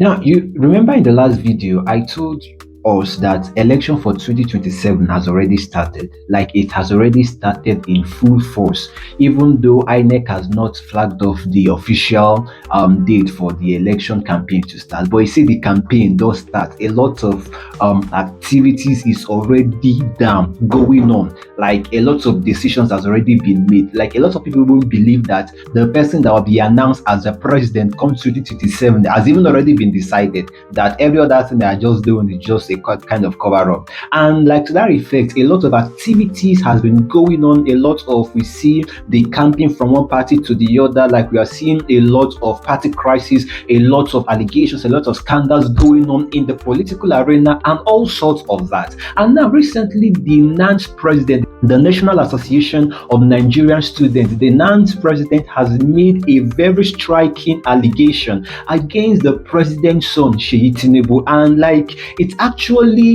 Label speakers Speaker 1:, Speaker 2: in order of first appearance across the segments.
Speaker 1: Now, you remember in the last video, I told us that election for 2027 has already started. Like it has already started in full force, even though INEC has not flagged off the official date for the election campaign to start. But you see, the campaign does start. A lot of activities is already going on. Like a lot of decisions has already been made. Like a lot of people won't believe that the person that will be announced as the president come 2027 has even already been decided. That every other thing they are just doing is just a kind of cover up. And like to that effect, a lot of activities has been going on. A lot of, we see the campaign from one party to the other. Like we are seeing a lot of party crisis, a lot of allegations, a lot of scandals going on in the political arena, and all sorts of that. And now recently, the NANS President, the National Association of Nigerian Students, the NANS President has made a very striking allegation against the president's son, Seyi Tinubu. And like, it's actually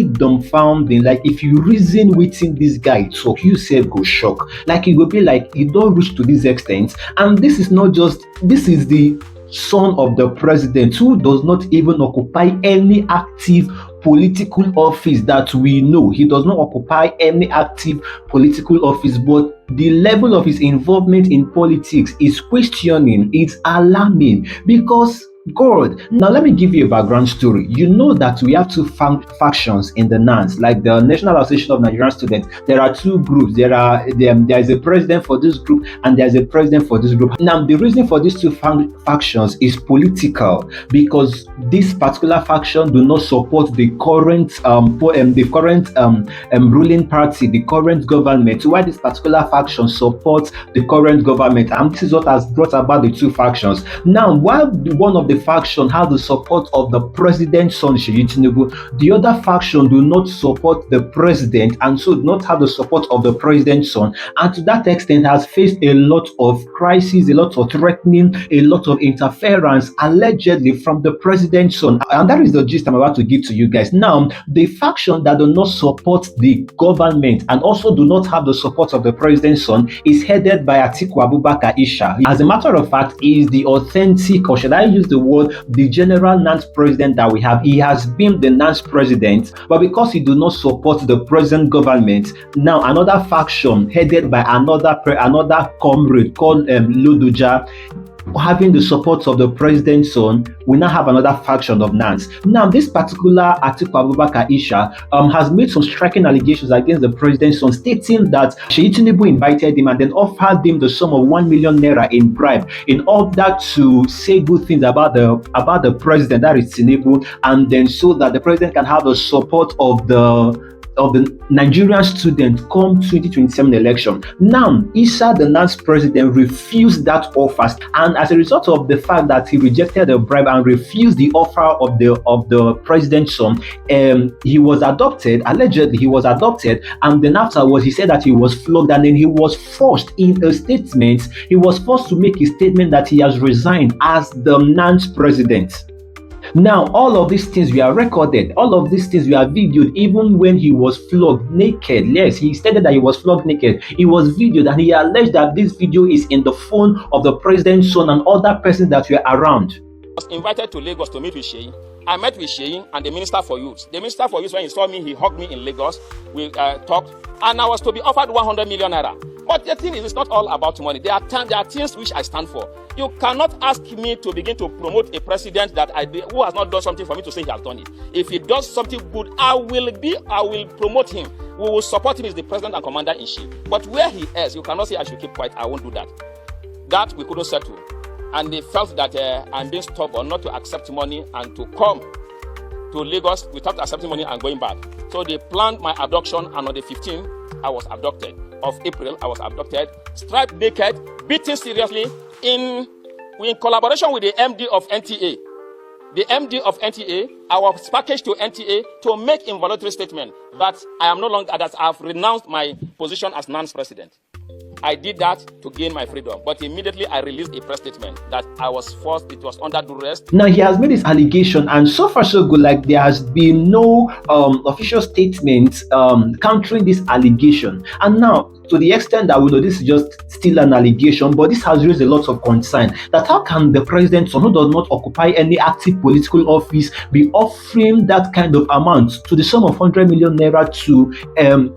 Speaker 1: dumbfounding. Like, if you reason within this guy talk, you say go shock. Like, it will be like, you don't reach to this extent. And this is not just, this is the son of the president who does not even occupy any active political office that we know. He does not occupy any active political office, but the level of his involvement in politics is questioning, it's alarming, because God. Now, let me give you a background story. You know that we have two factions in the NANS, like the National Association of Nigerian Students. There are two groups. There is a president for this group, and there is a president for this group. Now, the reason for these two factions is political, because this particular faction do not support the current ruling party, the current government. While this particular faction supports the current government, and this is what has brought about the two factions. Now, while one of the faction has the support of the president's son, Seyi Tinubu, the other faction do not support the president, and so do not have the support of the president's son, and to that extent has faced a lot of crises, a lot of threatening, a lot of interference allegedly from the president's son. And that is the gist I'm about to give to you guys. Now, the faction that do not support the government and also do not have the support of the president's son is headed by Atiku Isha. As a matter of fact, he is the authentic, or should I use the word, the general NANS president that we have. He has been the NANS president, but because he do not support the present government, now another faction headed by another comrade called Lodoja, having the support of the president's son, we now have another faction of NANS. Now, this particular Atiku Isha has made some striking allegations against the president's son, stating that Seyi Tinubu invited him and then offered him the sum of 1 million naira in bribe in order to say good things about the president, that is Tinubu, and then so that the president can have the support of the Nigerian student come 2027 election. Now, Issa, the NANS president, refused that offer, and as a result of the fact that he rejected the bribe and refused the offer of the president's son, he was adopted. Allegedly, he was adopted, and then afterwards, he said that he was flogged, and then he was forced in a statement. He was forced to make a statement that he has resigned as the NANS president. Now, all of these things were recorded, all of these things were videoed, even when he was flogged naked. Yes, he stated that he was flogged naked. It was videoed, and he alleged that this video is in the phone of the president's son and other persons that were around.
Speaker 2: I was invited to Lagos to meet with Seyi. I met with Seyi and the Minister for Youth. The Minister for Youth, when he saw me, he hugged me in Lagos. We talked, and I was to be offered 100 million naira. But the thing is, it's not all about money. There are things which I stand for. You cannot ask me to begin to promote a president who has not done something for me to say he has done it. If he does something good, I will promote him. We will support him as the president and commander-in-chief. But where he is, you cannot say I should keep quiet. I won't do that. That we couldn't settle. And they felt that I'm being stubborn not to accept money and to come to Lagos without accepting money and going back. So they planned my abduction, and on the 15th, I was abducted. Of April, I was abducted, stripped naked, beaten seriously in collaboration with the MD of NTA. The MD of NTA, I was packaged to NTA to make involuntary statement that I am no longer, that I have renounced my position as NANS president. I did that to gain my freedom, but immediately I released a press statement that I was forced, it was under duress.
Speaker 1: Now, he has made this allegation, and so far so good. Like, there has been no official statement countering this allegation. And now, to the extent that we know this is just still an allegation, but this has raised a lot of concern that how can the president, who does not occupy any active political office, be offering that kind of amount to the sum of 100 million naira to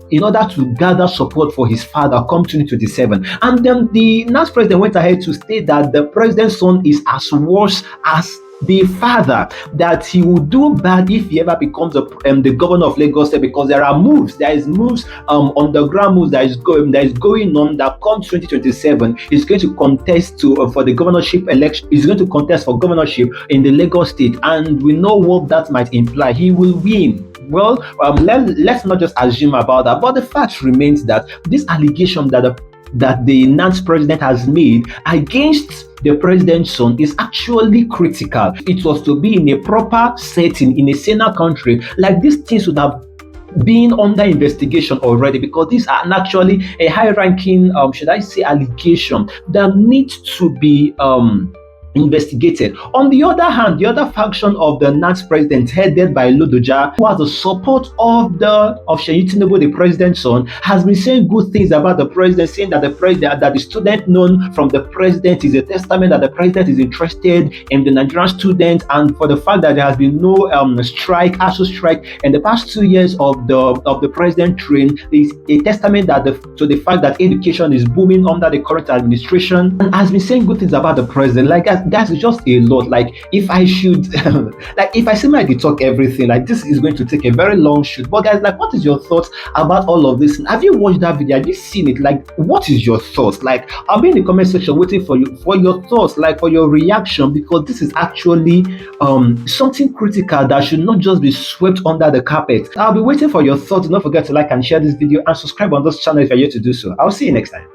Speaker 1: in order to gather support for his father come 2027. And then the NANS president went ahead to state that the president's son is as worse as the father, that he will do bad if he ever becomes the governor of Lagos State, because there is moves underground moves that is going on that come 2027 is going to contest for the governorship election. Is going to contest for governorship in the Lagos State, and we know what that might imply. He will win. Well, let's not just assume about that, but the fact remains that this allegation that the NANS president has made against the president's son is actually critical. It was to be in a proper setting in a saner country. Like, these things would have been under investigation already, because these are actually a high-ranking, should I say, allegation that needs to be investigated. On the other hand, the other faction of the NANS president, headed by Lodoja, who has the support of Seyi Tinubu, the president's son, has been saying good things about the president, saying that the student known from the president is a testament that the president is interested in the Nigerian students, and for the fact that there has been no ASU strike in the past 2 years of the president reign is a testament to the fact that education is booming under the current administration, and has been saying good things about the president. Like, that's just a lot. Like, if I should like, if I say I talk everything, like, this is going to take a very long shoot. But guys, like, what is your thoughts about all of this? Have you watched that video? Have you seen it? Like, what is your thoughts? Like, I'll be in the comment section waiting for your thoughts, like, for your reaction, because this is actually something critical that should not just be swept under the carpet. I'll be waiting for your thoughts. Don't forget to like and share this video and subscribe on this channel if you're yet to do so. I'll see you next time.